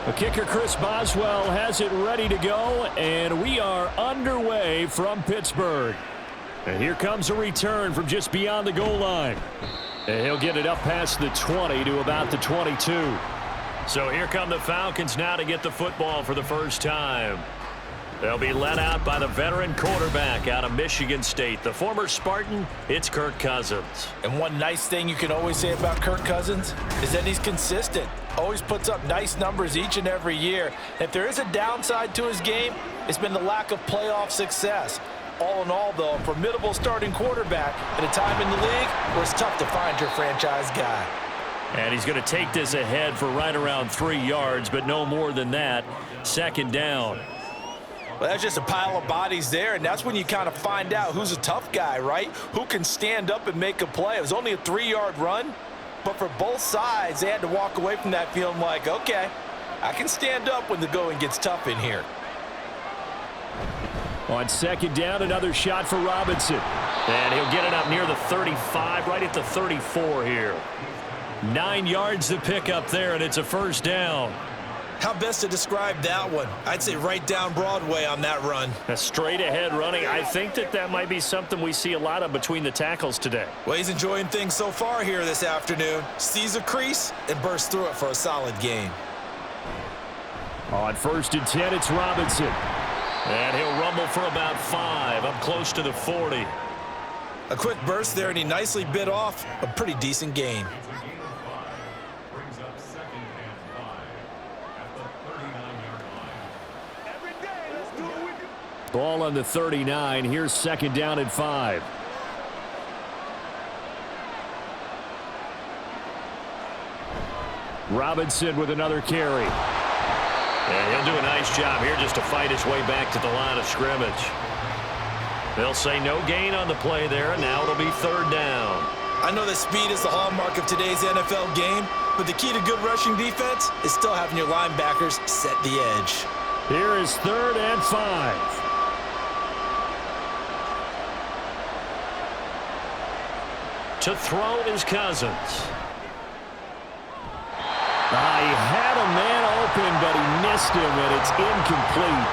The kicker, Chris Boswell, has it ready to go, and we are underway from Pittsburgh. And here comes a return from just beyond the goal line. And he'll get it up past the 20 to about the 22. So here come the Falcons now to get the football for the first time. They'll be led out by the veteran quarterback out of Michigan State, the former Spartan. It's Kirk Cousins. And one nice thing you can always say about Kirk Cousins is that he's consistent. Always puts up nice numbers each and every year. If there is a downside to his game, it's been the lack of playoff success. All in all, though, a formidable starting quarterback at a time in the league where it's tough to find your franchise guy. And he's going to take this ahead for right around 3 yards, but no more than that. Second down. Well, that's just a pile of bodies there, and that's when you kind of find out who's a tough guy, right? Who can stand up and make a play. It was only a 3-yard run, but for both sides, they had to walk away from that feeling like, okay, I can stand up when the going gets tough in here. On second down, another shot for Robinson. And he'll get it up near the 35, right at the 34 here. 9 yards to pick up there, and it's a first down. How best to describe that one? I'd say right down Broadway on that run. A straight ahead running. I think that might be something we see a lot of between the tackles today. Well, he's enjoying things so far here this afternoon. Sees a crease and bursts through it for a solid gain. On first and 10, it's Robinson. And he'll rumble for about 5, up close to the 40. A quick burst there, and he nicely bit off a pretty decent gain. Ball on the 39. Here's second down and 5. Robinson with another carry. Yeah, he'll do a nice job here just to fight his way back to the line of scrimmage. They'll say no gain on the play there, and now it'll be third down. I know that speed is the hallmark of today's NFL game, but the key to good rushing defense is still having your linebackers set the edge. Here is third and 5. To throw is Cousins. He had a man open, but he missed him, and it's incomplete.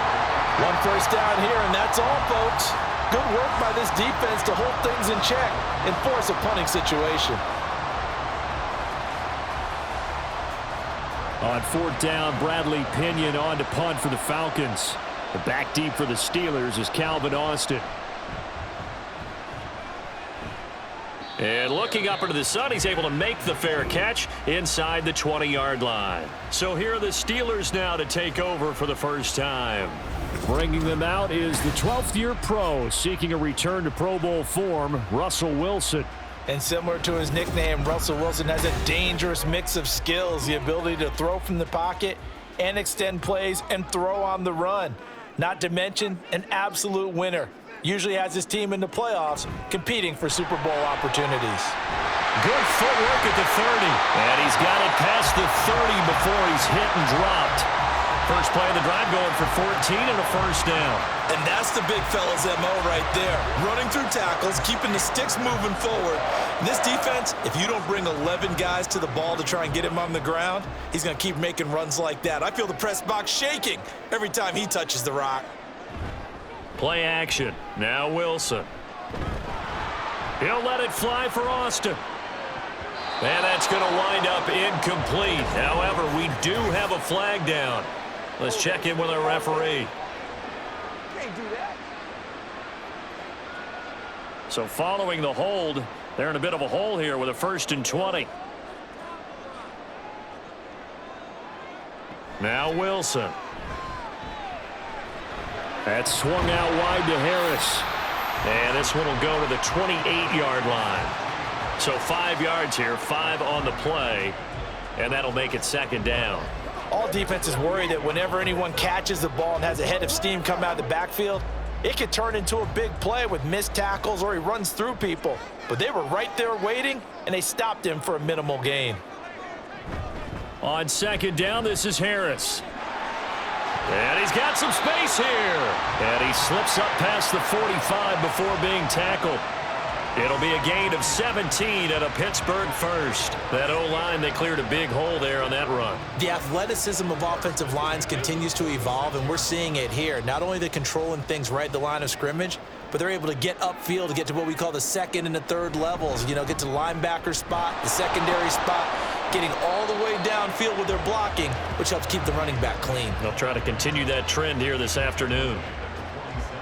One first down here, and that's all, folks. Good work by this defense to hold things in check and force a punting situation. On fourth down, Bradley Pinion on to punt for the Falcons. The back deep for the Steelers is Calvin Austin. And looking up into the sun, he's able to make the fair catch inside the 20-yard line. So here are the Steelers now to take over for the first time. Bringing them out is the 12th-year pro seeking a return to Pro Bowl form, Russell Wilson. And similar to his nickname, Russell Wilson has a dangerous mix of skills, the ability to throw from the pocket and extend plays and throw on the run. Not to mention an absolute winner. Usually has his team in the playoffs competing for Super Bowl opportunities. Good footwork at the 30. And he's got it past the 30 before he's hit and dropped. First play of the drive going for 14 and a first down. And that's the big fella's MO right there. Running through tackles, keeping the sticks moving forward. In this defense, if you don't bring 11 guys to the ball to try and get him on the ground, he's going to keep making runs like that. I feel the press box shaking every time he touches the rock. Play action. Now Wilson. He'll let it fly for Austin. And that's going to wind up incomplete. However, we do have a flag down. Let's check in with our referee. Can't do that. So following the hold, they're in a bit of a hole here with a first and 20. Now Wilson. That's swung out wide to Harris. And this one will go to the 28-yard line. So 5 yards here, 5 on the play, and that'll make it second down. All defenses worry that whenever anyone catches the ball and has a head of steam come out of the backfield, it could turn into a big play with missed tackles or he runs through people. But they were right there waiting, and they stopped him for a minimal gain. On second down, this is Harris. And he's got some space here. And he slips up past the 45 before being tackled. It'll be a gain of 17 and a Pittsburgh first. That O-line, they cleared a big hole there on that run. The athleticism of offensive lines continues to evolve, and we're seeing it here. Not only they're controlling things right at the line of scrimmage, but they're able to get upfield to get to what we call the second and the third levels. You know, get to the linebacker spot, the secondary spot, getting all the way downfield with their blocking, which helps keep the running back clean. They'll try to continue that trend here this afternoon.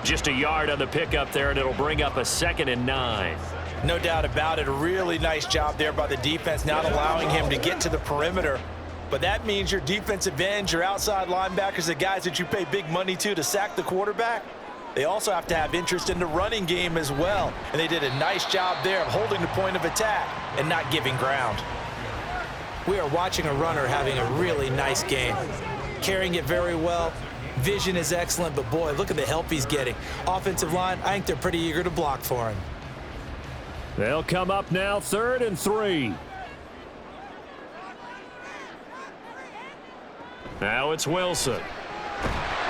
Just a yard on the pickup there, and it'll bring up a 2nd and 9. No doubt about it. A really nice job there by the defense, not allowing him to get to the perimeter. But that means your defensive ends, your outside linebackers, the guys that you pay big money to sack the quarterback, they also have to have interest in the running game as well. And they did a nice job there of holding the point of attack and not giving ground. We are watching a runner having a really nice game. Carrying it very well. Vision is excellent, but boy, look at the help he's getting. Offensive line, I think they're pretty eager to block for him. They'll come up now, 3rd and 3. Now it's Wilson.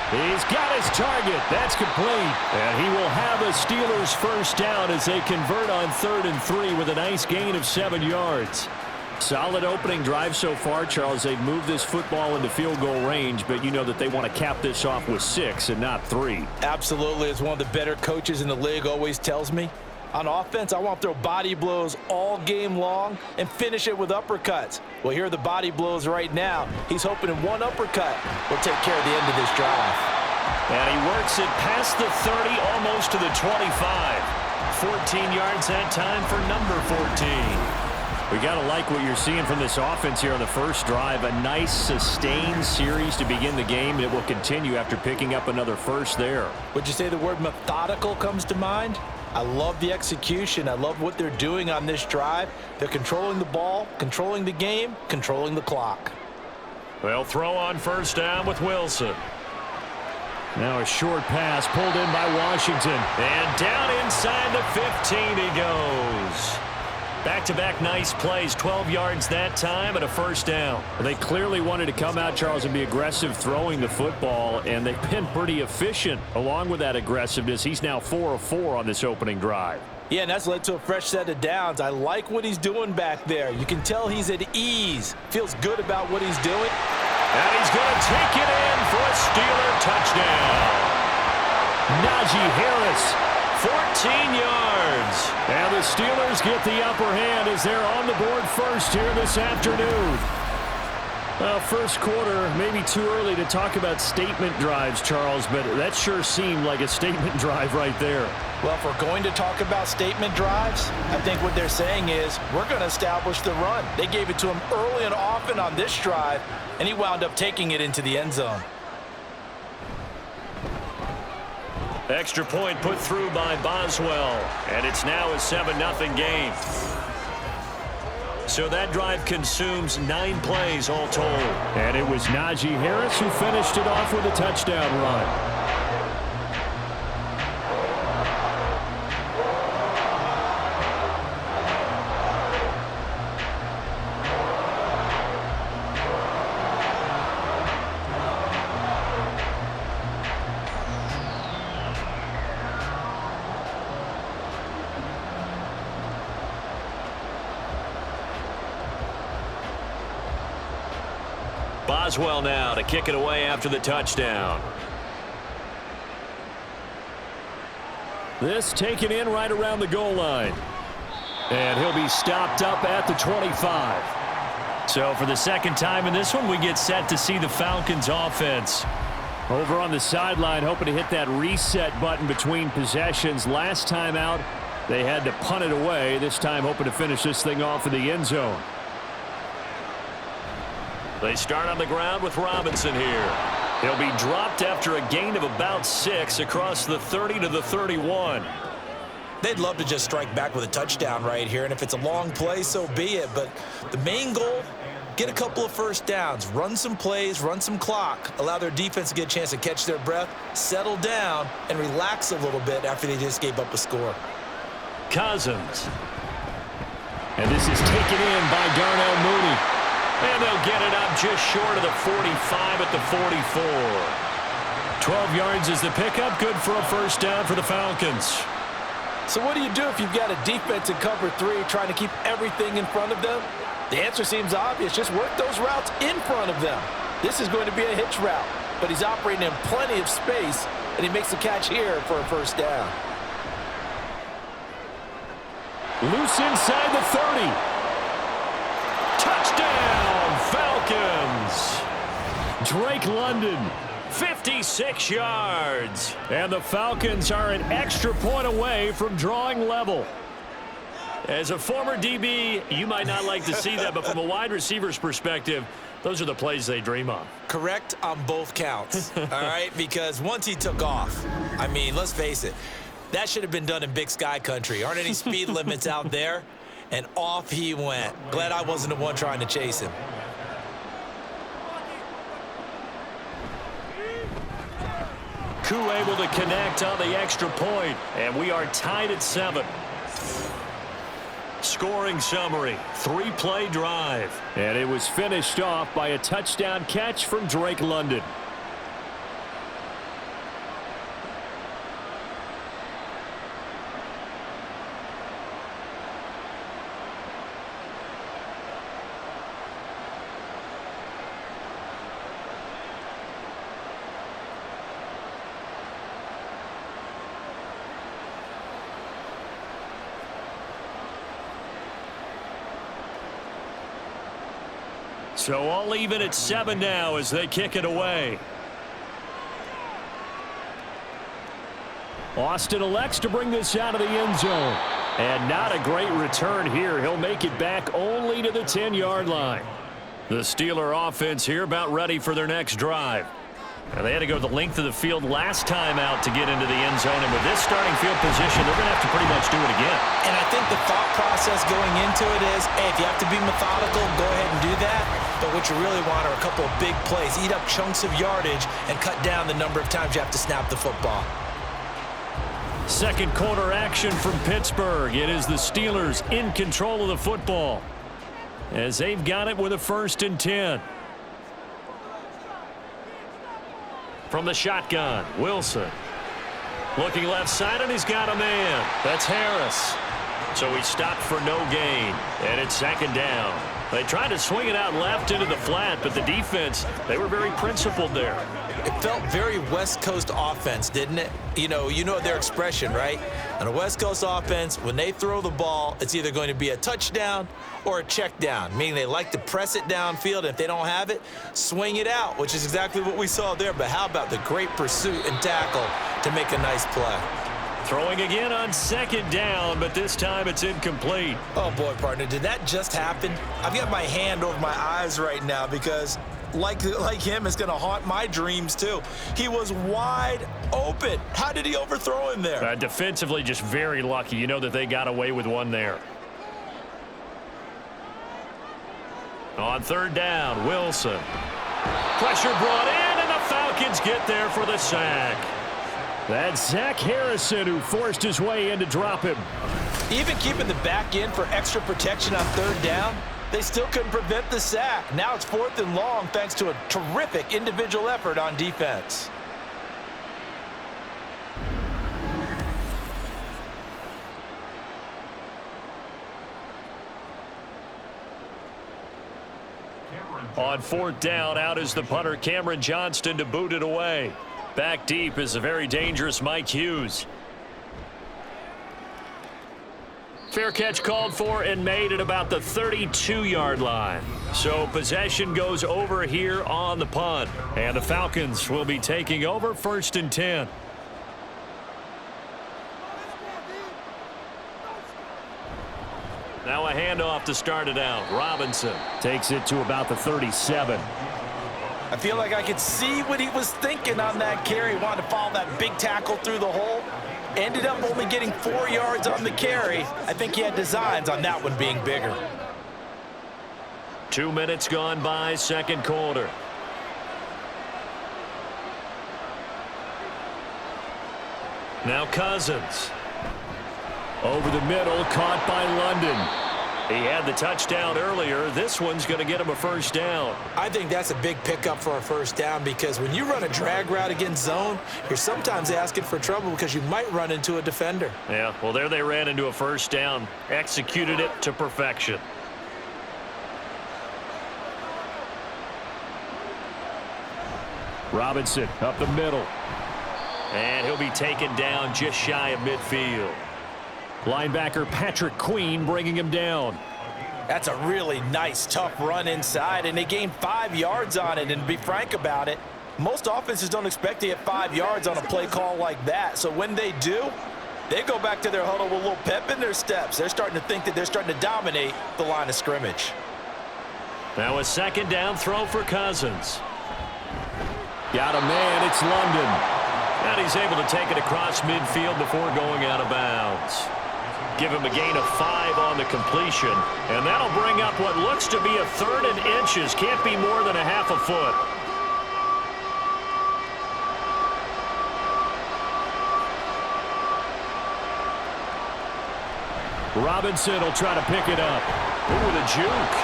He's got his target. That's complete. And he will have a Steelers first down as they convert on 3rd and 3 with a nice gain of 7 yards. Solid opening drive so far, Charles. They've moved this football into field goal range, but you know that they want to cap this off with 6 and not 3. Absolutely. As one of the better coaches in the league always tells me, on offense, I want to throw body blows all game long and finish it with uppercuts. Well, here are the body blows right now. He's hoping in one uppercut will take care of the end of this drive. And he works it past the 30, almost to the 25. 14 yards that time for number 14. We got to like what you're seeing from this offense here on the first drive. A nice sustained series to begin the game. It will continue after picking up another first there. Would you say the word methodical comes to mind? I love the execution. I love what they're doing on this drive. They're controlling the ball, controlling the game, controlling the clock. They'll throw on first down with Wilson. Now a short pass pulled in by Washington. And down inside the 15 he goes. Back-to-back nice plays, 12 yards that time and a first down. They clearly wanted to come out, Charles, and be aggressive throwing the football, and they've been pretty efficient along with that aggressiveness. He's now 4 of 4 on this opening drive. Yeah, and that's led to a fresh set of downs. I like what he's doing back there. You can tell he's at ease. Feels good about what he's doing. And he's going to take it in for a Steeler touchdown. Najee Harris. 14 yards. And the Steelers get the upper hand as they're on the board first here this afternoon. Well, first quarter, maybe too early to talk about statement drives, Charles, but that sure seemed like a statement drive right there. Well, if we're going to talk about statement drives, I think what they're saying is we're going to establish the run. They gave it to him early and often on this drive, and he wound up taking it into the end zone. Extra point put through by Boswell, and it's now a 7-0 game. So that drive consumes 9 plays all told. And it was Najee Harris who finished it off with a touchdown run. Boswell now to kick it away after the touchdown. This taken in right around the goal line. And he'll be stopped up at the 25. So for the second time in this one, we get set to see the Falcons offense. Over on the sideline, hoping to hit that reset button between possessions. Last time out, they had to punt it away. This time hoping to finish this thing off in the end zone. They start on the ground with Robinson here. He'll be dropped after a gain of about 6 across the 30 to the 31. They'd love to just strike back with a touchdown right here, and if it's a long play, so be it. But the main goal, get a couple of first downs, run some plays, run some clock, allow their defense to get a chance to catch their breath, settle down, and relax a little bit after they just gave up a score. Cousins. And this is taken in by Darnell Mooney. And they'll get it up just short of the 45 at the 44. 12 yards is the pickup. Good for a first down for the Falcons. So what do you do if you've got a defense in cover 3 trying to keep everything in front of them? The answer seems obvious. Just work those routes in front of them. This is going to be a hitch route, but he's operating in plenty of space, and he makes the catch here for a first down. Loose inside the 30. Touchdown, Falcons. Drake London. 56 yards. And the Falcons are an extra point away from drawing level. As a former DB, you might not like to see that, but from a wide receiver's perspective, those are the plays they dream of. Correct on both counts, all right? Because once he took off, I mean, let's face it, that should have been done in Big Sky country. Aren't any speed limits out there? And off he went. Glad I wasn't the one trying to chase him. Koo able to connect on the extra point, and we are tied at 7. Scoring summary, 3-play drive. And it was finished off by a touchdown catch from Drake London. So all even at 7 now as they kick it away. Austin elects to bring this out of the end zone. And not a great return here. He'll make it back only to the 10-yard line. The Steeler offense here about ready for their next drive. Now, they had to go the length of the field last time out to get into the end zone. And with this starting field position, they're going to have to pretty much do it again. And I think the thought process going into it is, hey, if you have to be methodical, go ahead and do that. But what you really want are a couple of big plays. Eat up chunks of yardage and cut down the number of times you have to snap the football. Second quarter action from Pittsburgh. It is the Steelers in control of the football as they've got it with a 1st and 10. From the shotgun, Wilson. Looking left side, and he's got a man. That's Harris. So he stopped for no gain, and it's 2nd down. They tried to swing it out left into the flat, but the defense, they were very principled there. It felt very West Coast offense, didn't it? You know their expression, right? On a West Coast offense, when they throw the ball, it's either going to be a touchdown or a check down, meaning they like to press it downfield, and if they don't have it, swing it out, which is exactly what we saw there. But how about the great pursuit and tackle to make a nice play? Throwing again on 2nd down, but this time it's incomplete. Oh, boy, partner, did that just happen? I've got my hand over my eyes right now because like him, it's going to haunt my dreams, too. He was wide open. How did he overthrow him there? Defensively, just very lucky. You know that they got away with one there. On 3rd down, Wilson. Pressure brought in, and the Falcons get there for the sack. That's Zach Harrison who forced his way in to drop him. Even keeping the back end for extra protection on 3rd down, they still couldn't prevent the sack. Now it's 4th and long thanks to a terrific individual effort on defense. On 4th down, out is the punter Cameron Johnston to boot it away. Back deep is a very dangerous Mike Hughes. Fair catch called for and made at about the 32-yard line. So possession goes over here on the punt. And the Falcons will be taking over 1st and 10. Now a handoff to start it out. Robinson takes it to about the 37. I feel like I could see what he was thinking on that carry. He wanted to follow that big tackle through the hole. Ended up only getting 4 yards on the carry. I think he had designs on that one being bigger. 2 minutes gone by, 2nd quarter. Now Cousins. Over the middle, caught by London. He had the touchdown earlier. This one's going to get him a first down. I think that's a big pickup for a first down because when you run a drag route against zone, you're sometimes asking for trouble because you might run into a defender. Yeah, well, there they ran into a first down. Executed it to perfection. Robinson up the middle. And he'll be taken down just shy of midfield. Linebacker Patrick Queen bringing him down. That's a really nice, tough run inside, and they gained 5 yards on it. And to be frank about it, most offenses don't expect to get 5 yards on a play call like that. So when they do, they go back to their huddle with a little pep in their steps. They're starting to think that they're starting to dominate the line of scrimmage. Now a second down throw for Cousins. Got a man, it's London. And he's able to take it across midfield before going out of bounds. Give him a gain of 5 on the completion. And that'll bring up what looks to be a 3rd and inches. Can't be more than a half a foot. Robinson will try to pick it up. Ooh, the juke.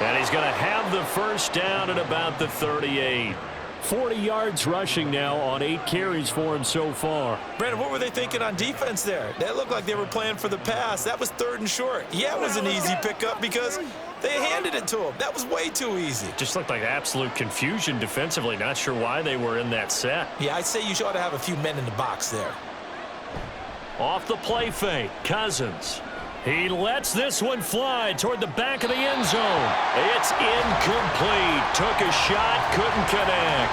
And he's going to have the first down at about the 38. 40 yards rushing now on 8 carries for him so far. Brandon, what were they thinking on defense there? That looked like they were playing for the pass. That was 3rd and short. Yeah, it was an easy pickup because they handed it to him. That was way too easy. Just looked like absolute confusion defensively. Not sure why they were in that set. Yeah, I'd say you ought to have a few men in the box there. Off the play fake, Cousins. He lets this one fly toward the back of the end zone. It's incomplete. Took a shot, couldn't connect.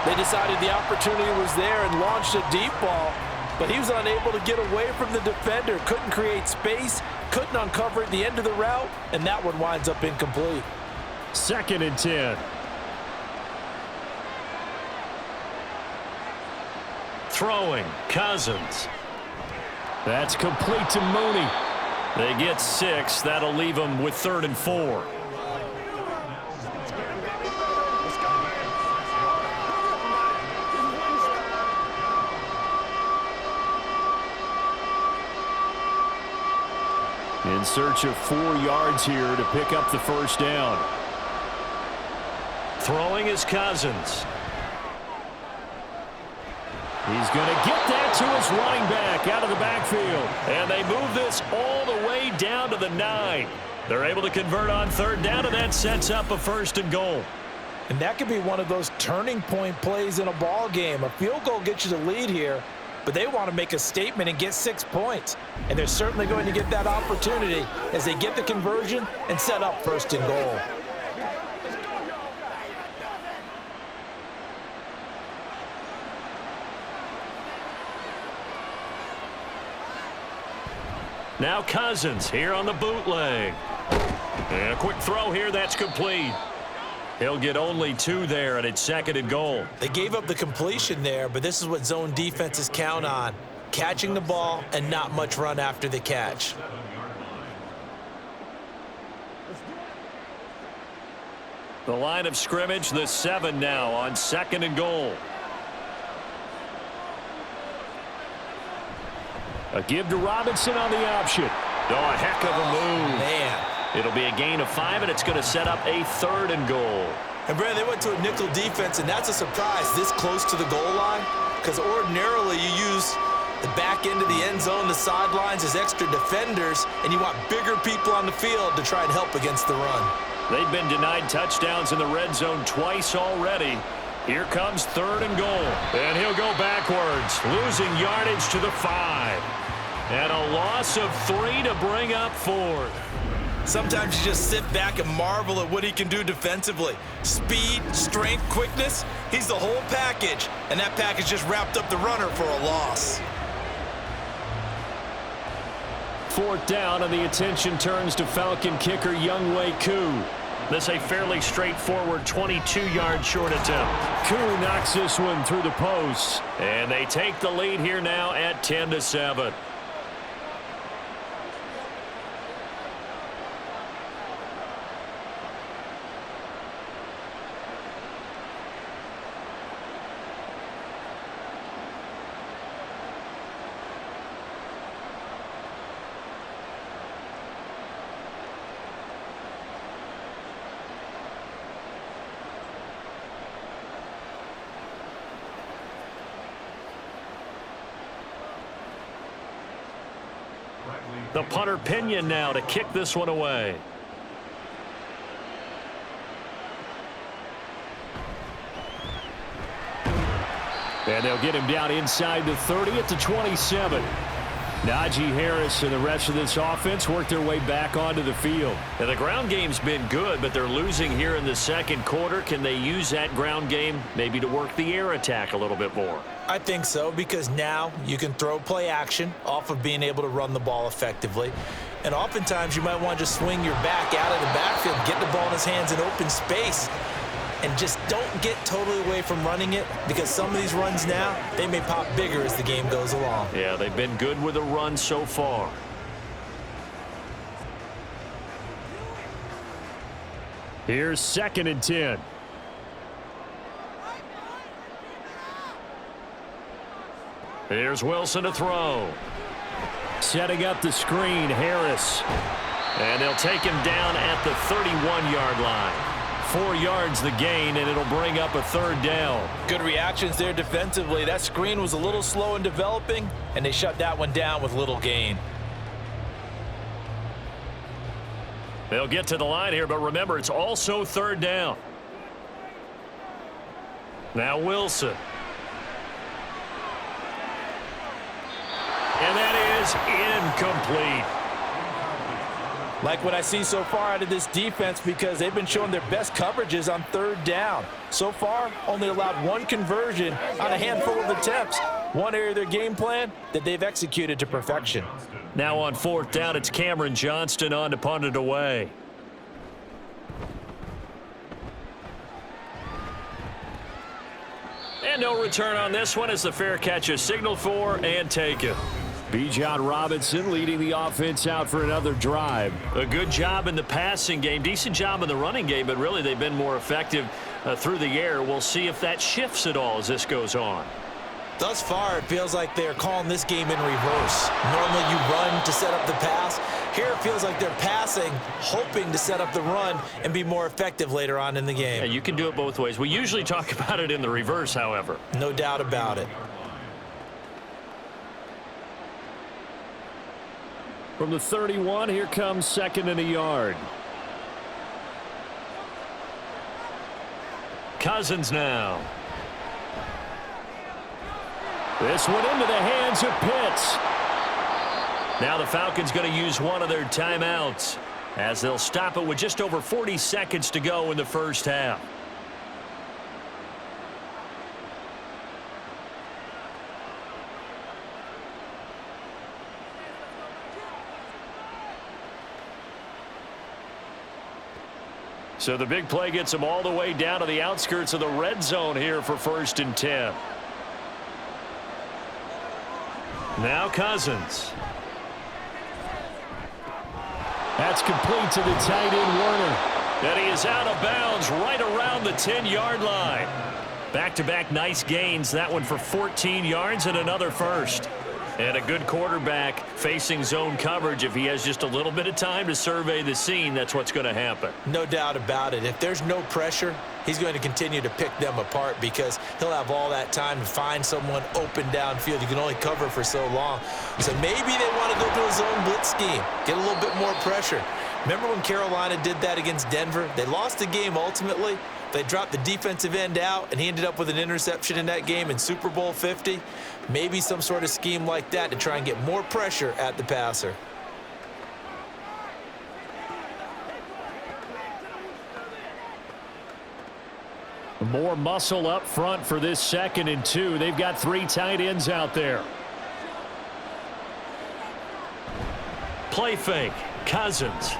They decided the opportunity was there and launched a deep ball, but he was unable to get away from the defender. Couldn't create space, couldn't uncover at the end of the route, and that one winds up incomplete. 2nd and 10. Throwing, Cousins. That's complete to Mooney. They get 6. That'll leave them with 3rd and 4. In search of 4 yards here to pick up the first down. Throwing is Cousins. He's going to get that to his running back out of the backfield. And they move this all the way down to the 9. They're able to convert on 3rd down, and that sets up a 1st and goal. And that could be one of those turning point plays in a ball game. A field goal gets you the lead here, but they want to make a statement and get 6 points. And they're certainly going to get that opportunity as they get the conversion and set up 1st and goal. Now Cousins here on the bootleg. And a quick throw here, that's complete. He'll get only 2 there, and it's 2nd and goal. They gave up the completion there, but this is what zone defenses count on. Catching the ball and not much run after the catch. The line of scrimmage, the 7 now on 2nd and goal. A give to Robinson on the option. Oh, a heck of a move. Man. It'll be a gain of 5, and it's going to set up a 3rd and goal. And, Brad, they went to a nickel defense, and that's a surprise this close to the goal line because ordinarily you use the back end of the end zone, the sidelines as extra defenders, and you want bigger people on the field to try and help against the run. They've been denied touchdowns in the red zone twice already. Here comes 3rd and goal. And he'll go backwards, losing yardage to the 5. And a loss of 3 to bring up 4th. Sometimes you just sit back and marvel at what he can do defensively. Speed, strength, quickness, he's the whole package. And that package just wrapped up the runner for a loss. 4th down, and the attention turns to Falcon kicker Younghoe Koo. This a fairly straightforward 22-yard short attempt. Koo knocks this one through the post. And they take the lead here now at 10-7. The punter Pinion now to kick this one away. And they'll get him down inside the 30 at the 27. Najee Harris and the rest of this offense work their way back onto the field. Now, the ground game's been good, but they're losing here in the second quarter. Can they use that ground game maybe to work the air attack a little bit more? I think so, because now you can throw play action off of being able to run the ball effectively. And oftentimes you might want to just swing your back out of the backfield, get the ball in his hands in open space, and just don't get totally away from running it, because some of these runs now, they may pop bigger as the game goes along. Yeah, they've been good with a run so far. Here's 2nd and 10. Here's Wilson to throw. Setting up the screen, Harris. And they'll take him down at the 31-yard line. 4 yards the gain, and it'll bring up a 3rd down. Good reactions there defensively. That screen was a little slow in developing, and they shut that one down with little gain. They'll get to the line here, but remember, it's also 3rd down. Now Wilson. And that is incomplete. Like what I see so far out of this defense, because they've been showing their best coverages on 3rd down. So far, only allowed 1 conversion on a handful of attempts. One area of their game plan that they've executed to perfection. Now on 4th down, it's Cameron Johnston on to punt it away. And no return on this one as the fair catch is signaled for and taken. Bijan Robinson leading the offense out for another drive. A good job in the passing game, decent job in the running game, but really they've been more effective through the air. We'll see if that shifts at all as this goes on. Thus far, it feels like they're calling this game in reverse. Normally you run to set up the pass. Here it feels like they're passing, hoping to set up the run and be more effective later on in the game. Yeah, you can do it both ways. We usually talk about it in the reverse, however. No doubt about it. From the 31, here comes 2nd and a yard. Cousins now. This one into the hands of Pitts. Now the Falcons going to use one of their timeouts as they'll stop it with just over 40 seconds to go in the first half. So the big play gets them all the way down to the outskirts of the red zone here for 1st and 10. Now Cousins. That's complete to the tight end, Warner. And he is out of bounds right around the 10-yard line. Back-to-back nice gains. That one for 14 yards and another first. And a good quarterback facing zone coverage. If he has just a little bit of time to survey the scene, that's what's going to happen. No doubt about it. If there's no pressure, he's going to continue to pick them apart because he'll have all that time to find someone open downfield. You can only cover for so long. So maybe they want to go to a zone blitz scheme, get a little bit more pressure. Remember when Carolina did that against Denver? They lost the game ultimately. They dropped the defensive end out, and he ended up with an interception in that game in Super Bowl 50. Maybe some sort of scheme like that to try and get more pressure at the passer. More muscle up front for this 2nd and 2. They've got 3 tight ends out there. Play fake. Cousins.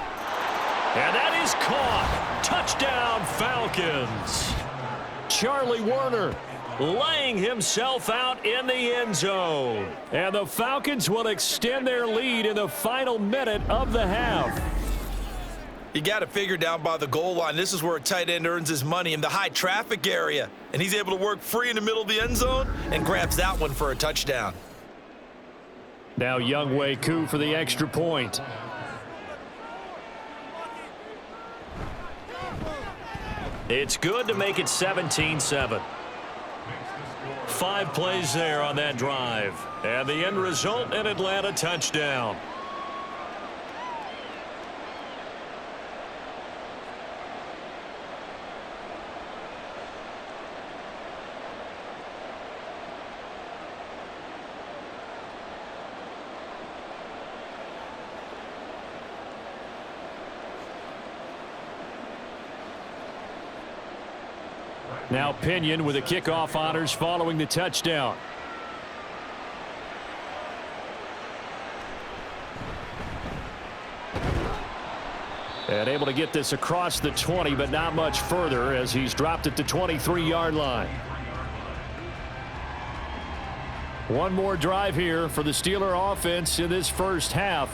And that is caught. Touchdown, Falcons. Charlie Warner laying himself out in the end zone. And the Falcons will extend their lead in the final minute of the half. You got to figure down by the goal line. This is where a tight end earns his money, in the high traffic area. And he's able to work free in the middle of the end zone and grabs that one for a touchdown. Now Younghoe Koo for the extra point. It's good to make it 17-7. 5 plays there on that drive. And the end result, an Atlanta touchdown. Now Pinion with the kickoff honors following the touchdown. And able to get this across the 20, but not much further as he's dropped it to 23-yard line. One more drive here for the Steeler offense in this first half.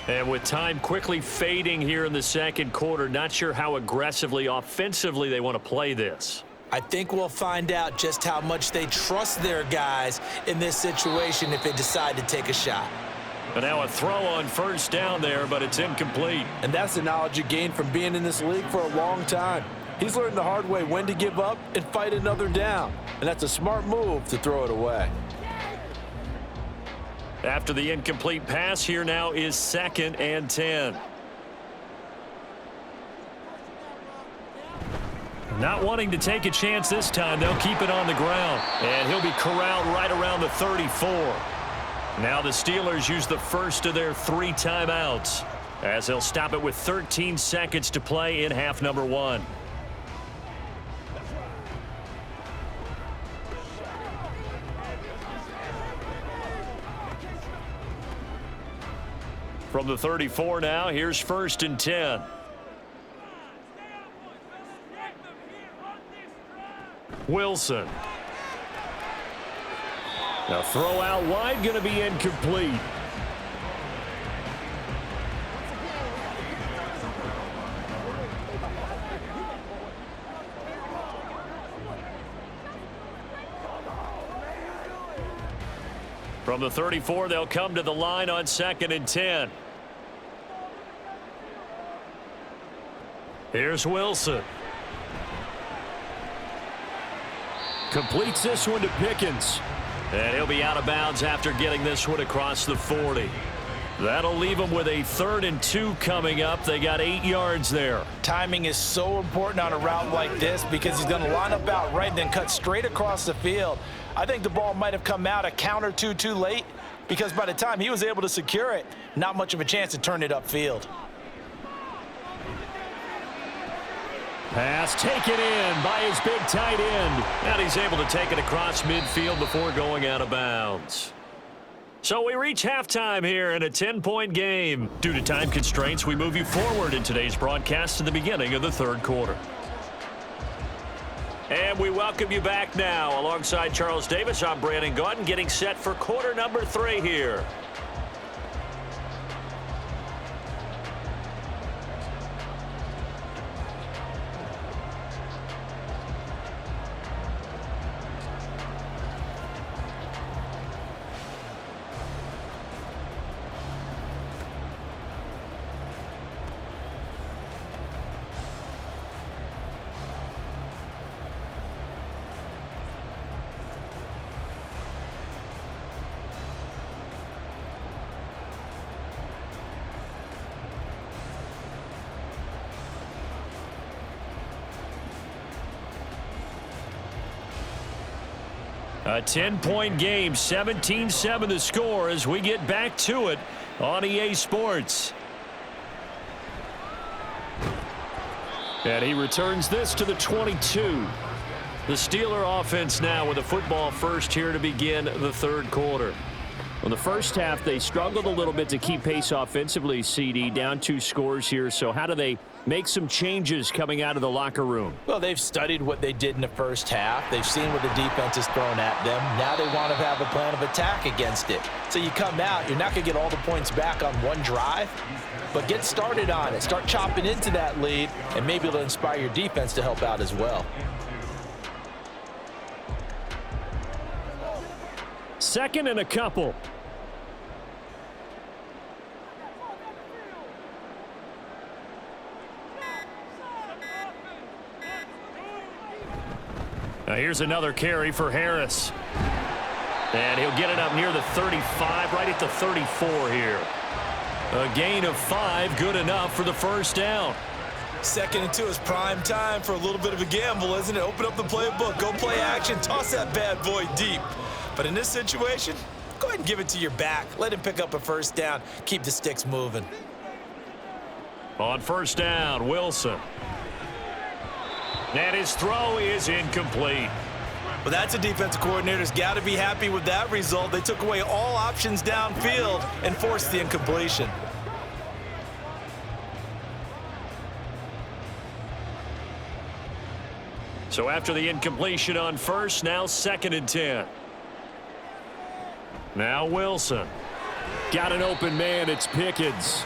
And with time quickly fading here in the second quarter, not sure how aggressively, offensively they want to play this. I think we'll find out just how much they trust their guys in this situation if they decide to take a shot. And now a throw on first down there, but it's incomplete. And that's the knowledge you gain from being in this league for a long time. He's learned the hard way when to give up and fight another down. And that's a smart move to throw it away. After the incomplete pass, here now is 2nd and 10. Not wanting to take a chance this time, they'll keep it on the ground. And he'll be corralled right around the 34. Now the Steelers use the first of their 3 timeouts as they'll stop it with 13 seconds to play in half number 1. From the 34 now, here's 1st and 10. Wilson. Now throw out wide, going to be incomplete. From the 34, they'll come to the line on 2nd and 10. Here's Wilson. Completes this one to Pickens. And he'll be out of bounds after getting this one across the 40. That'll leave them with a 3rd and 2 coming up. They got 8 yards there. Timing is so important on a route like this because he's going to line up out right and then cut straight across the field. I think the ball might have come out a count or two too late because by the time he was able to secure it, not much of a chance to turn it upfield. Pass taken in by his big tight end. And he's able to take it across midfield before going out of bounds. So we reach halftime here in a 10-point game. Due to time constraints, we move you forward in today's broadcast to the beginning of the 3rd quarter. And we welcome you back now. Alongside Charles Davis, I'm Brandon Gaudin, getting set for quarter number 3 here. A 10-point game, 17-7 the score as we get back to it on EA Sports. And he returns this to the 22. The Steeler offense now with the football first here to begin the 3rd quarter. Well, the first half, they struggled a little bit to keep pace offensively, CD, down 2 scores here. So how do they make some changes coming out of the locker room? Well, they've studied what they did in the first half. They've seen what the defense has thrown at them. Now they want to have a plan of attack against it. So you come out, you're not going to get all the points back on one drive, but get started on it. Start chopping into that lead, and maybe it'll inspire your defense to help out as well. 2nd and a couple. Now here's another carry for Harris. And he'll get it up near the 35, right at the 34 here. A gain of 5, good enough for the first down. 2nd and 2 is prime time for a little bit of a gamble, isn't it? Open up the playbook, go play action, toss that bad boy deep. But in this situation, go ahead and give it to your back. Let him pick up a first down. Keep the sticks moving. On first down, Wilson. And his throw is incomplete. But that's a defensive coordinator's got to be happy with that result. They took away all options downfield and forced the incompletion. So after the incompletion on first, now 2nd and 10. Now Wilson. Got an open man. It's Pickens.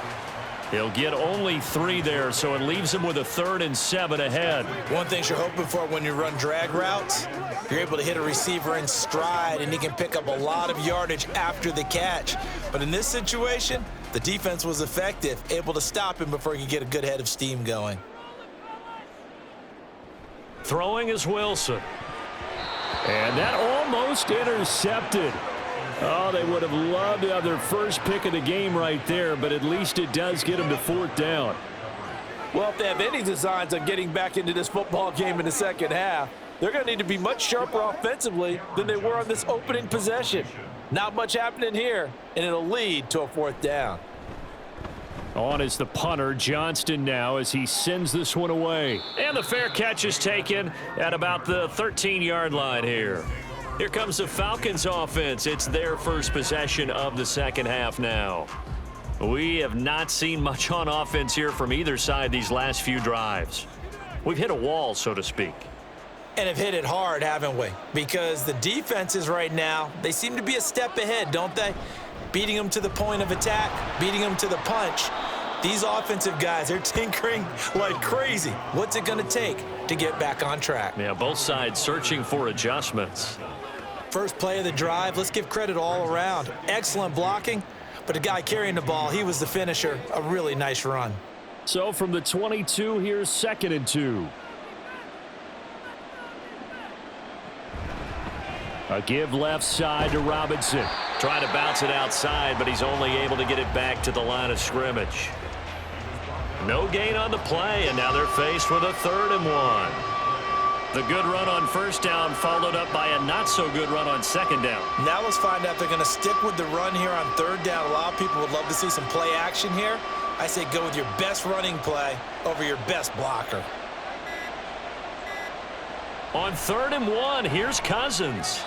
He'll get only 3 there, so it leaves him with a 3rd and 7 ahead. One thing you're hoping for when you run drag routes, you're able to hit a receiver in stride, and he can pick up a lot of yardage after the catch. But in this situation, the defense was effective, able to stop him before he could get a good head of steam going. Throwing is Wilson. And that almost intercepted. Oh, they would have loved to have their first pick of the game right there, but at least it does get them to 4th down. Well, if they have any designs on getting back into this football game in the second half, they're going to need to be much sharper offensively than they were on this opening possession. Not much happening here, and it'll lead to a 4th down. On is the punter, Johnston, now as he sends this one away. And the fair catch is taken at about the 13-yard line here. Here comes the Falcons offense. It's their first possession of the second half now. We have not seen much on offense here from either side these last few drives. We've hit a wall, so to speak. And have hit it hard, haven't we? Because the defenses right now, they seem to be a step ahead, don't they? Beating them to the point of attack, beating them to the punch. These offensive guys, they're tinkering like crazy. What's it going to take to get back on track? Yeah, both sides searching for adjustments. First play of the drive, let's give credit all around. Excellent blocking, but the guy carrying the ball, he was the finisher. A really nice run. So from the 22, here's 2nd and 2. A give left side to Robinson. Trying to bounce it outside, but he's only able to get it back to the line of scrimmage. No gain on the play, and now they're faced with a 3rd and 1. The good run on first down followed up by a not-so-good run on 2nd down. Now let's find out if they're going to stick with the run here on 3rd down. A lot of people would love to see some play action here. I say go with your best running play over your best blocker. On 3rd and 1, here's Cousins.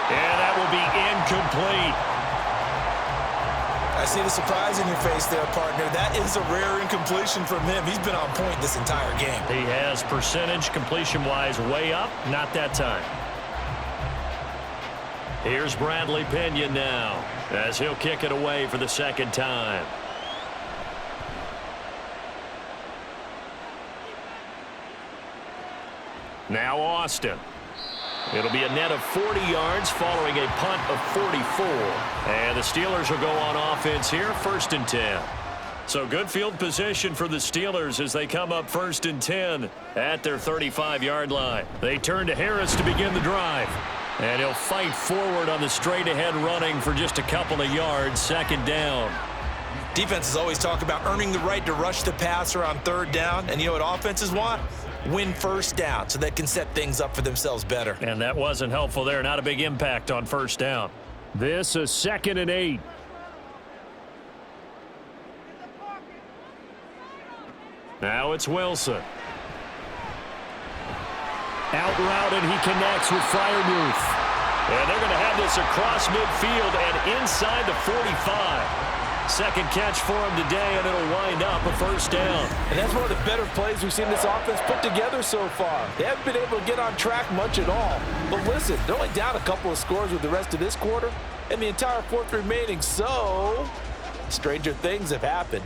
And that will be incomplete. I see the surprise in your face there, partner. That is a rare incompletion from him. He's been on point this entire game. He has percentage completion-wise way up. Not that time. Here's Bradley Pinion now as he'll kick it away for the 2nd time. Now Austin. It'll be a net of 40 yards following a punt of 44. And the Steelers will go on offense here, 1st and 10. So good field position for the Steelers as they come up 1st and 10 at their 35-yard line. They turn to Harris to begin the drive. And he'll fight forward on the straight-ahead running for just a couple of yards, 2nd down. Defenses always talk about earning the right to rush the passer on 3rd down. And you know what offenses want? Win 1st down so they can set things up for themselves better. And that wasn't helpful there. Not a big impact on 1st down. This is 2nd and 8. Now it's Wilson. Out route, and he connects with Freiermuth. And they're going to have this across midfield and inside the 45. 2nd catch for him today, and it'll wind up a 1st down. And that's one of the better plays we've seen this offense put together so far. They haven't been able to get on track much at all. But listen, they're only down a couple of scores with the rest of this quarter and the entire 4th remaining. So, stranger things have happened.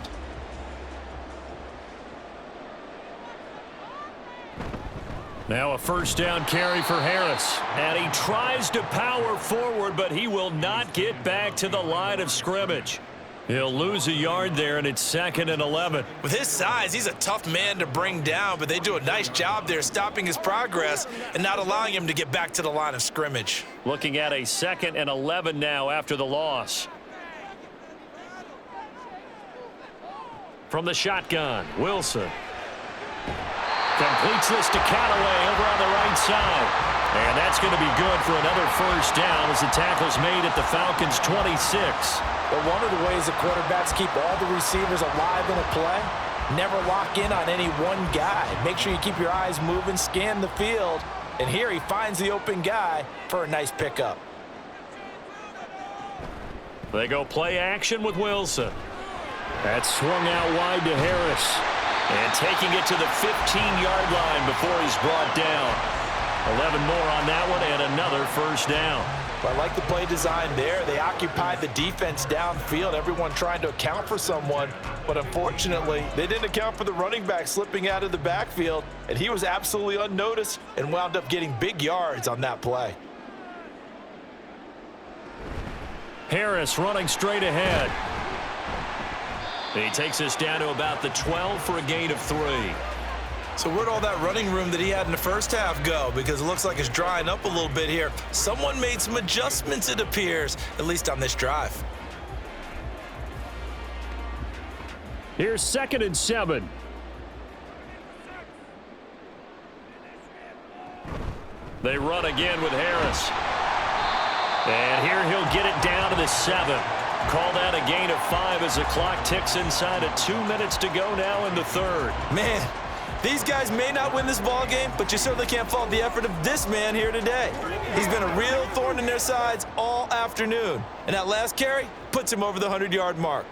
Now a 1st down carry for Harris. And he tries to power forward, but he will not get back to the line of scrimmage. He'll lose a yard there, and it's 2nd and 11. With his size, he's a tough man to bring down, but they do a nice job there stopping his progress and not allowing him to get back to the line of scrimmage. Looking at a 2nd and 11 now after the loss. From the shotgun, Wilson. Completes this to Callaway over on the right side. And that's going to be good for another 1st down as the tackle's made at the Falcons' 26. But one of the ways the quarterbacks keep all the receivers alive in a play Never lock in on any one guy. Make sure you keep your eyes moving, scan the field. And here he finds the open guy for a nice pickup. They go play action with Wilson. That swung out wide to Harris. And taking it to the 15-yard line before he's brought down. 11 more on that one and another first down. I like the play design there. They occupied the defense downfield, everyone trying to account for someone. But unfortunately, they didn't account for the running back slipping out of the backfield, and he was absolutely unnoticed and wound up getting big yards on that play. Harris running straight ahead. He takes us down to about the 12 for a gain of 3. So where'd all that running room that he had in the first half go? Because it looks like it's drying up a little bit here. Someone made some adjustments, it appears, at least on this drive. Here's 2nd and 7. They run again with Harris. And here he'll get it down to the 7. Call that a gain of 5 as the clock ticks inside of 2 minutes to go now in the third. Man, these guys may not win this ball game, but you certainly can't fault the effort of this man here today. He's been a real thorn in their sides all afternoon. And that last carry puts him over the 100-yard mark.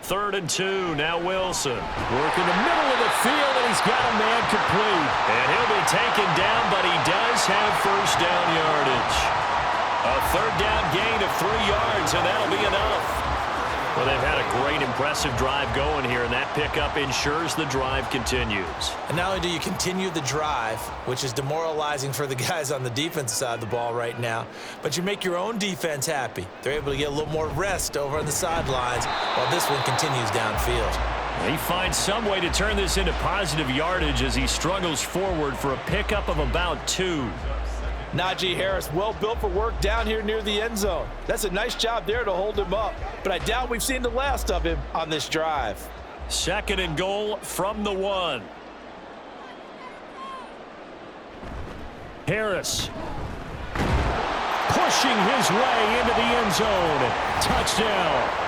3rd and 2, now Wilson. Working the middle of the field, and he's got a man complete. And he'll be taken down, but he does have first down yardage. A 3rd down gain of 3 yards, and that'll be enough. Well, they've had a great, impressive drive going here, and that pickup ensures the drive continues. And not only do you continue the drive, which is demoralizing for the guys on the defensive side of the ball right now, but you make your own defense happy. They're able to get a little more rest over on the sidelines while this one continues downfield. He finds some way to turn this into positive yardage as he struggles forward for a pickup of about 2. Najee Harris, well built for work down here near the end zone. That's a nice job there to hold him up, but I doubt we've seen the last of him on this drive. 2nd and goal from the 1. Harris pushing his way into the end zone. Touchdown.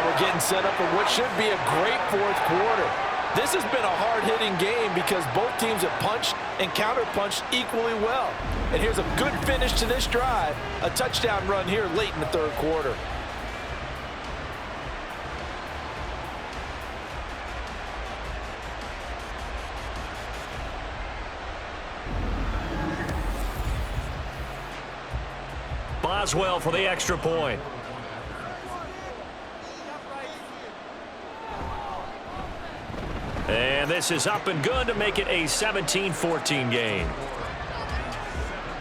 We're getting set up for what should be a great 4th quarter. This has been a hard-hitting game because both teams have punched and counter-punched equally well. And here's a good finish to this drive, a touchdown run here late in the 3rd quarter. Boswell for the extra point. And this is up and good to make it a 17-14 game.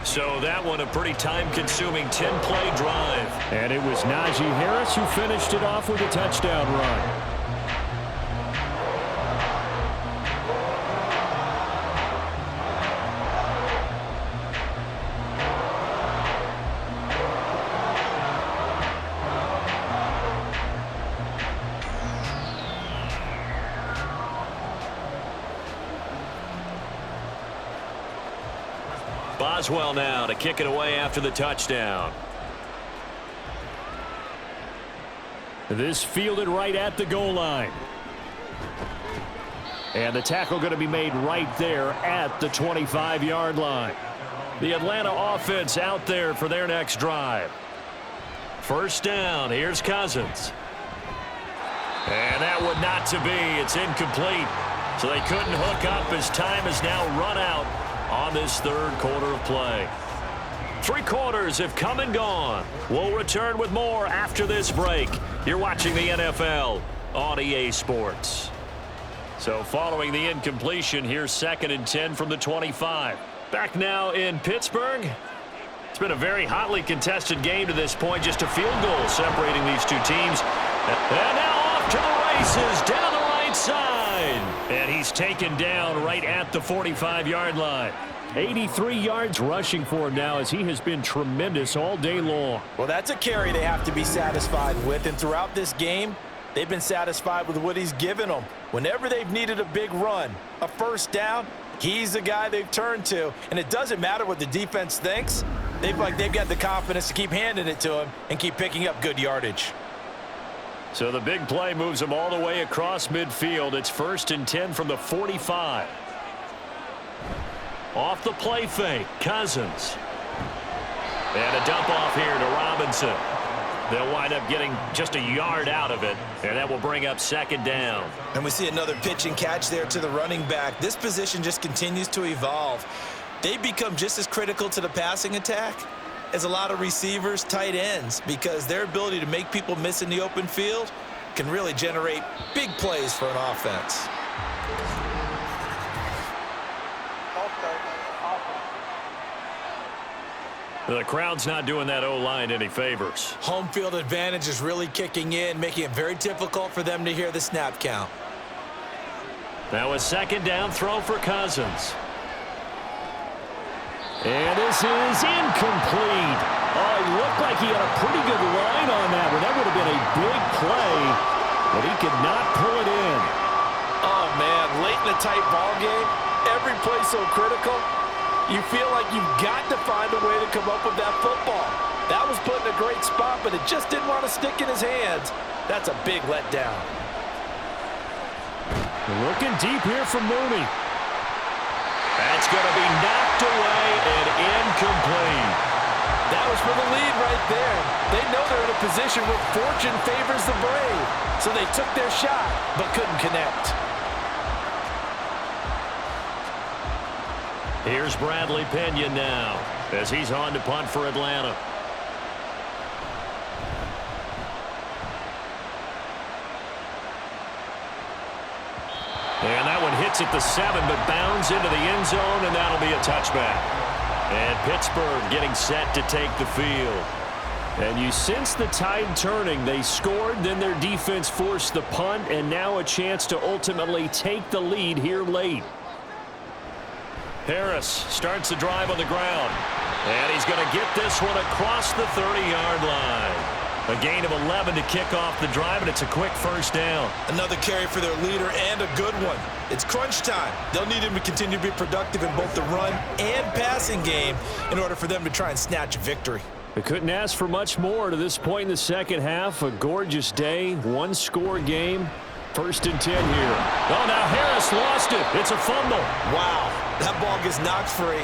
So that one a pretty time-consuming 10-play drive. And it was Najee Harris who finished it off with a touchdown run. Boswell now to kick it away after the touchdown. This fielded right at the goal line. And the tackle going to be made right there at the 25-yard line. The Atlanta offense out there for their next drive. First down. Here's Cousins. And that would not to be. It's incomplete. So they couldn't hook up as time has now run out on this 3rd quarter of play. 3 quarters have come and gone. We'll return with more after this break. You're watching the NFL on EA Sports. So following the incompletion, here's 2nd and 10 from the 25. Back now in Pittsburgh. It's been a very hotly contested game to this point. Just a field goal separating these two teams. And now off to the races down the right side. And he's taken down right at the 45-yard line. 83 yards rushing for him now as he has been tremendous all day long. Well, that's a carry they have to be satisfied with. And throughout this game, they've been satisfied with what he's given them. Whenever they've needed a big run, a first down, he's the guy they've turned to. And it doesn't matter what the defense thinks. They've got the confidence to keep handing it to him and keep picking up good yardage. So the big play moves them all the way across midfield. It's 1st and 10 from the 45. Off the play fake, Cousins. And a dump off here to Robinson. They'll wind up getting just a yard out of it, and that will bring up 2nd down. And we see another pitch and catch there to the running back. This position just continues to evolve. They become just as critical to the passing attack as a lot of receivers, tight ends, because their ability to make people miss in the open field can really generate big plays for an offense. The crowd's not doing that O-line any favors. Home field advantage is really kicking in, making it very difficult for them to hear the snap count. Now a 2nd down throw for Cousins. And this is incomplete. Oh, he looked like he had a pretty good line on that one. That would have been a big play, but he could not pull it in. Oh, man, late in a tight ball game, every play so critical. You feel like you've got to find a way to come up with that football. That was put in a great spot, but it just didn't want to stick in his hands. That's a big letdown. Looking deep here from Mooney. That's going to be knocked away and incomplete. That was for the lead right there. They know they're in a position where fortune favors the brave. So they took their shot, but couldn't connect. Here's Bradley Pena now as he's on to punt for Atlanta. And that one hits at the 7, but bounds into the end zone, and that'll be a touchback. And Pittsburgh getting set to take the field. And you sense the tide turning. They scored, then their defense forced the punt, and now a chance to ultimately take the lead here late. Harris starts the drive on the ground. And he's going to get this one across the 30-yard line. A gain of 11 to kick off the drive, and it's a quick 1st down. Another carry for their leader and a good one. It's crunch time. They'll need him to continue to be productive in both the run and passing game in order for them to try and snatch a victory. They couldn't ask for much more to this point in the second half. A gorgeous day, 1-score game. 1st and 10 here. Oh, now Harris lost it. It's a fumble. Wow, that ball gets knocked free,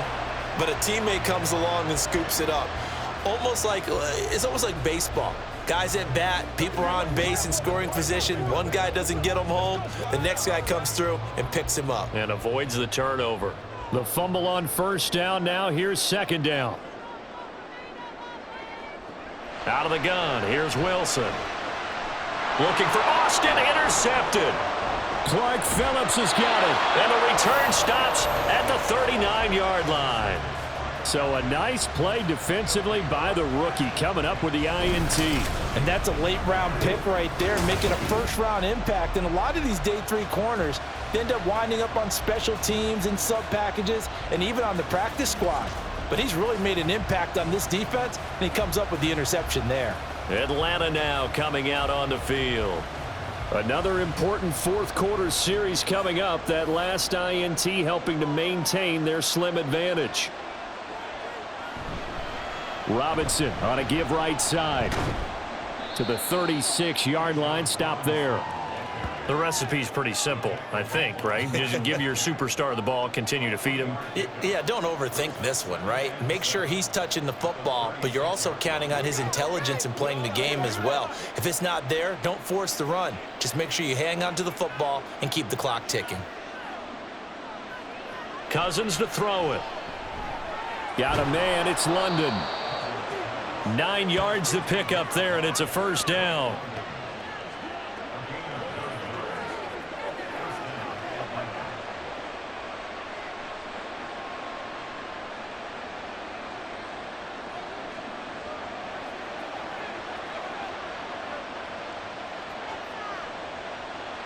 but a teammate comes along and scoops it up. It's almost like baseball. Guys at bat, people are on base in scoring position. One guy doesn't get him home. The next guy comes through and picks him up. And avoids the turnover. The fumble on 1st down. Now here's 2nd down. Out of the gun. Here's Wilson. Looking for Austin. Intercepted. Clark Phillips has got it. And the return stops at the 39-yard line. So a nice play defensively by the rookie, coming up with the INT. And that's a late-round pick right there, making a first-round impact. And a lot of these day 3 corners, they end up winding up on special teams and sub-packages and even on the practice squad. But he's really made an impact on this defense, and he comes up with the interception there. Atlanta now coming out on the field. Another important 4th-quarter series coming up. That last INT helping to maintain their slim advantage. Robinson on a give right side to the 36-yard line. Stop there. The recipe's pretty simple, I think, right? Just give your superstar the ball, continue to feed him. Yeah, don't overthink this one, right? Make sure he's touching the football, but you're also counting on his intelligence in playing the game as well. If it's not there, don't force the run. Just make sure you hang on to the football and keep the clock ticking. Cousins to throw it. Got a man. It's London. 9 yards to pick up there, and it's a 1st down.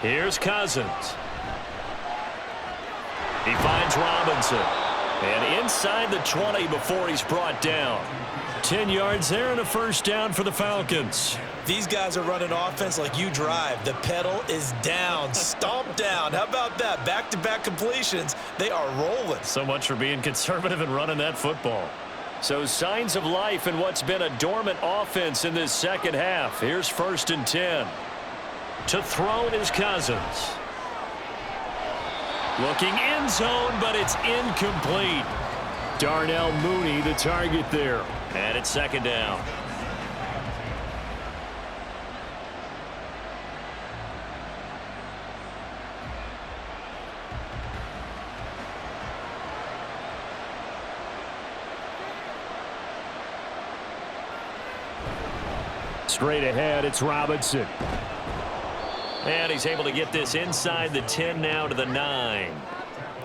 Here's Cousins. He finds Robinson. And inside the 20 before he's brought down. 10 yards there and a 1st down for the Falcons. These guys are running offense like you drive. The pedal is down, stomped down. How about that? Back-to-back completions. They are rolling. So much for being conservative and running that football. So signs of life in what's been a dormant offense in this second half. Here's 1st and 10. To throw is Cousins. Looking end zone, but it's incomplete. Darnell Mooney, the target there. And it's second down. Straight ahead, it's Robinson. And he's able to get this inside the 10 now to the 9.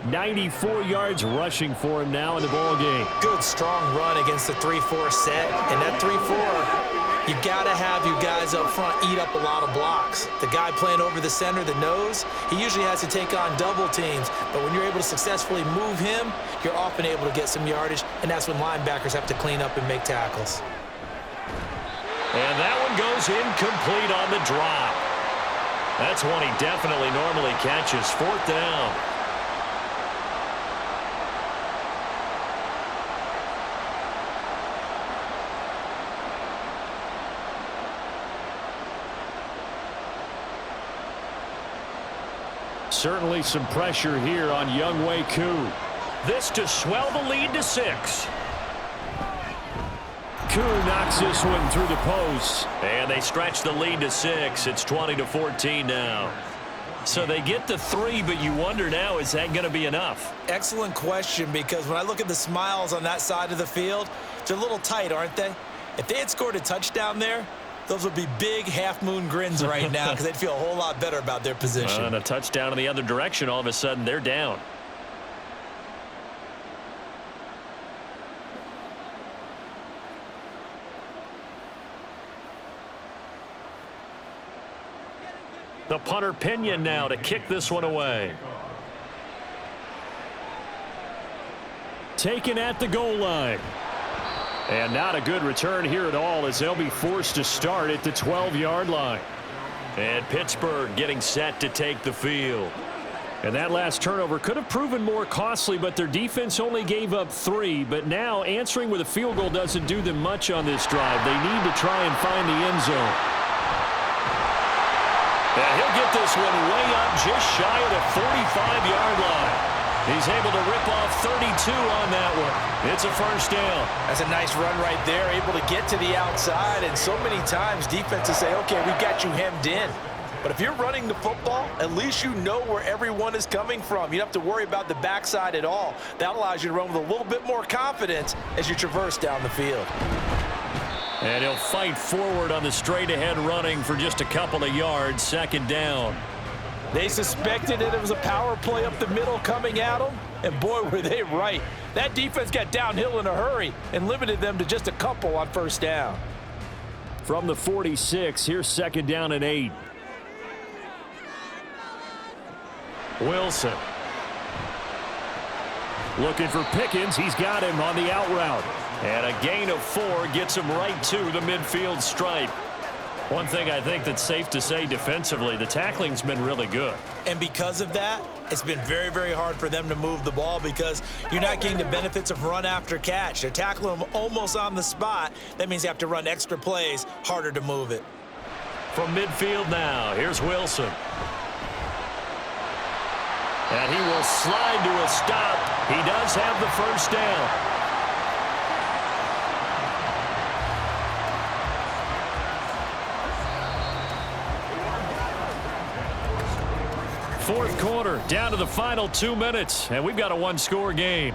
94 yards rushing for him now in the ball game. Good, strong run against the 3-4 set. And that 3-4, you got to have you guys up front eat up a lot of blocks. The guy playing over the center, the nose, he usually has to take on double teams. But when you're able to successfully move him, you're often able to get some yardage, and that's when linebackers have to clean up and make tackles. And that one goes incomplete on the drop. That's one he definitely normally catches. Fourth down. Certainly some pressure here on Younghoe Koo. This to swell the lead to 6. Koo knocks this one through the post. And they stretch the lead to 6. It's 20-14 now. So they get to 3, but you wonder now, is that going to be enough? Excellent question, because when I look at the smiles on that side of the field, they're a little tight, aren't they? If they had scored a touchdown there, those would be big half-moon grins right now because they'd feel a whole lot better about their position. And a touchdown in the other direction, all of a sudden they're down. The punter Pinion now to kick this one away. Taken at the goal line. And not a good return here at all as they'll be forced to start at the 12-yard line. And Pittsburgh getting set to take the field. And that last turnover could have proven more costly, but their defense only gave up 3. But now answering with a field goal doesn't do them much on this drive. They need to try and find the end zone. And he'll get this one way up just shy of the 45-yard line. He's able to rip off 32 on that one. It's a first down. That's a nice run right there, able to get to the outside. And so many times defenses say, okay, we got you hemmed in. But if you're running the football, at least you know where everyone is coming from. You don't have to worry about the backside at all. That allows you to run with a little bit more confidence as you traverse down the field. And he'll fight forward on the straight-ahead running for just a couple of yards. Second down. They suspected that it was a power play up the middle coming at them, and boy, were they right. That defense got downhill in a hurry and limited them to just a couple on first down. From the 46, here's second down and 8. Wilson. Looking for Pickens. He's got him on the out route. And a gain of 4 gets him right to the midfield stripe. One thing I think that's safe to say defensively, the tackling's been really good. And because of that, it's been very, very hard for them to move the ball because you're not getting the benefits of run after catch. They're tackling them almost on the spot. That means you have to run extra plays, harder to move it. From midfield now, here's Wilson. And he will slide to a stop. He does have the first down. Fourth quarter, down to the final 2 minutes, and we've got a one-score game.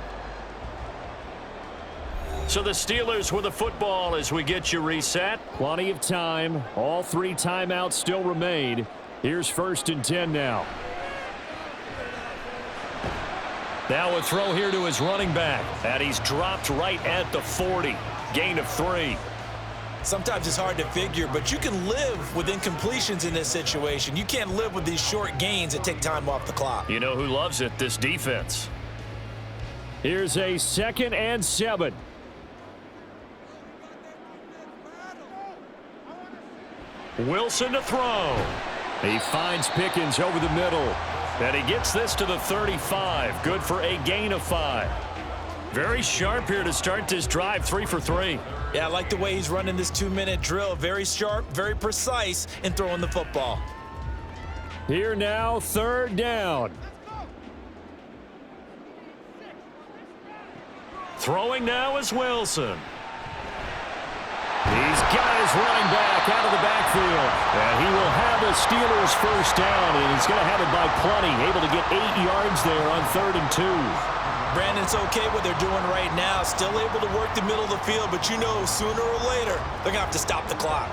So the Steelers with the football as we get you reset. Plenty of time. All 3 timeouts still remain. Here's first and 10 now. Now a throw here to his running back, and he's dropped right at the 40. Gain of 3. Sometimes it's hard to figure, but you can live with incompletions in this situation. You can't live with these short gains that take time off the clock. You know who loves it? This defense. Here's a 2nd and 7. Wilson to throw. He finds Pickens over the middle. And he gets this to the 35. Good for a gain of 5. Very sharp here to start this drive. 3 for 3. Yeah, I like the way he's running this 2-minute drill. Very sharp, very precise in throwing the football. Here now, third down. Throwing now is Wilson. He's got his running back out of the backfield. And he will have the Steelers first down, and he's going to have it by plenty. Able to get 8 yards there on 3rd and 2. Brandon's okay what they're doing right now. Still able to work the middle of the field, but you know sooner or later they're going to have to stop the clock.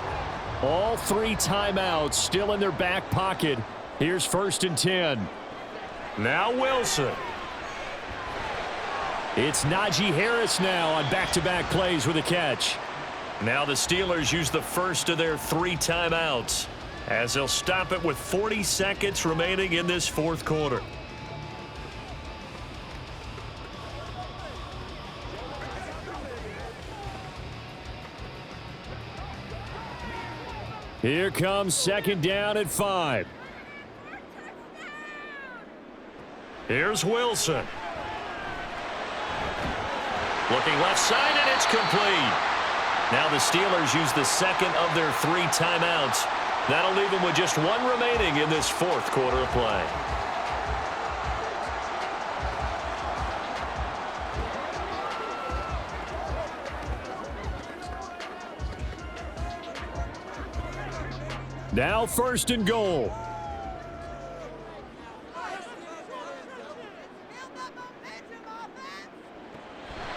All 3 timeouts still in their back pocket. Here's 1st and 10. Now Wilson. It's Najee Harris now on back-to-back plays with a catch. Now the Steelers use the first of their 3 timeouts as they'll stop it with 40 seconds remaining in this 4th quarter. Here comes 2nd down at 5. Here's Wilson. Looking left side, and it's complete. Now the Steelers use the 2nd of their 3 timeouts. That'll leave them with just 1 remaining in this 4th quarter of play. Now 1st and goal.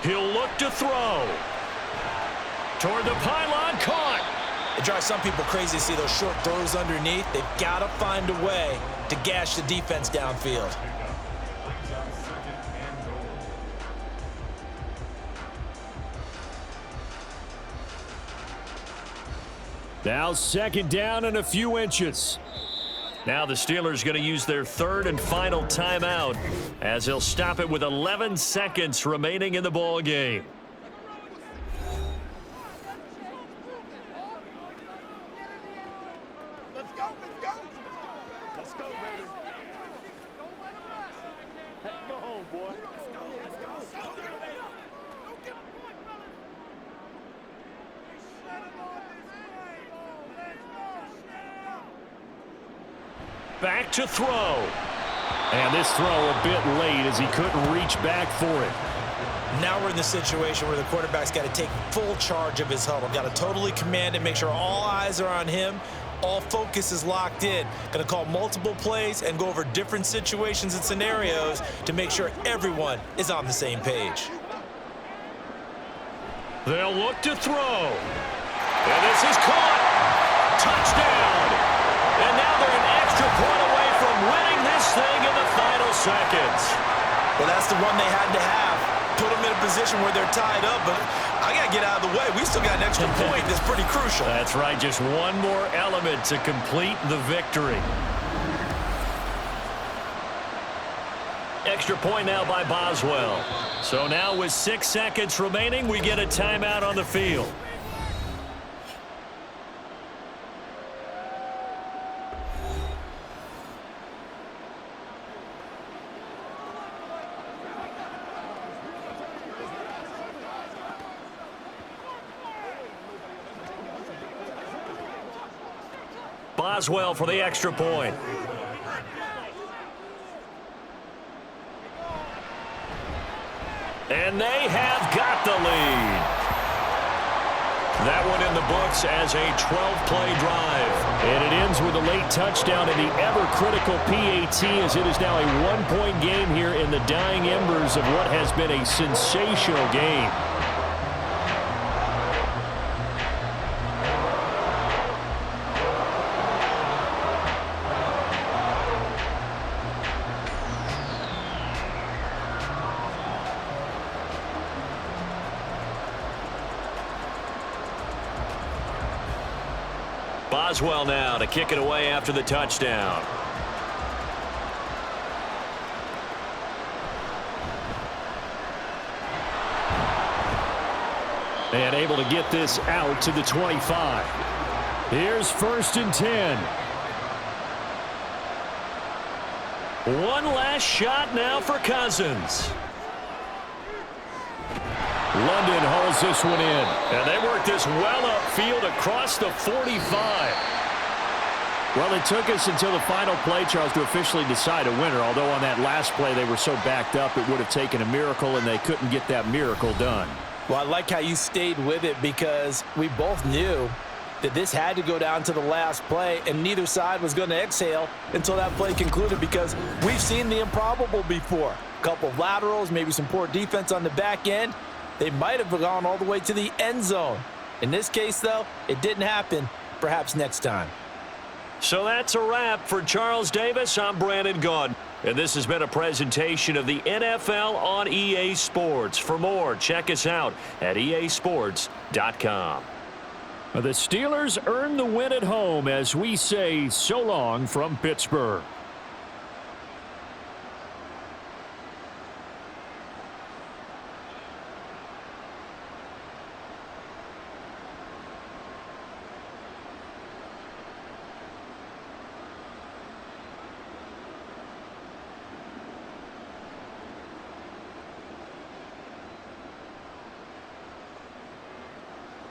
He'll look to throw. Toward the pylon, caught. It drives some people crazy to see those short throws underneath. They've got to find a way to gash the defense downfield. Now 2nd down and a few inches. Now the Steelers going to use their 3rd and final timeout as they'll stop it with 11 seconds remaining in the ball game. Back to throw. And this throw a bit late as he couldn't reach back for it. Now we're in the situation where the quarterback's got to take full charge of his huddle. Got to totally command it, make sure all eyes are on him. All focus is locked in. Going to call multiple plays and go over different situations and scenarios to make sure everyone is on the same page. They'll look to throw. And this is caught. Touchdown. And now they're an extra point away from winning this thing in the final seconds. Well, that's the run they had to have. Put them in a position where they're tied up, but I got to get out of the way. We still got an extra point that's pretty crucial. That's right, just one more element to complete the victory. Extra point now by Boswell. So now with 6 seconds remaining, we get a timeout on the field. Boswell for the extra point. And they have got the lead. That one in the books as a 12-play drive. And it ends with a late touchdown in the ever-critical PAT as it is now a 1-point game here in the dying embers of what has been a sensational game. Boswell now to kick it away after the touchdown. And able to get this out to the 25. Here's 1st and 10. One last shot now for Cousins. London hauls this one in. And they work this well upfield across the 45. Well, it took us until the final play, Charles, to officially decide a winner, although on that last play they were so backed up it would have taken a miracle, and they couldn't get that miracle done. Well, I like how you stayed with it because we both knew that this had to go down to the last play, and neither side was going to exhale until that play concluded because we've seen the improbable before. A couple of laterals, maybe some poor defense on the back end. They might have gone all the way to the end zone. In this case, though, it didn't happen. Perhaps next time. So that's a wrap for Charles Davis. I'm Brandon Gaudin. And this has been a presentation of the NFL on EA Sports. For more, check us out at easports.com. The Steelers earn the win at home as we say so long from Pittsburgh.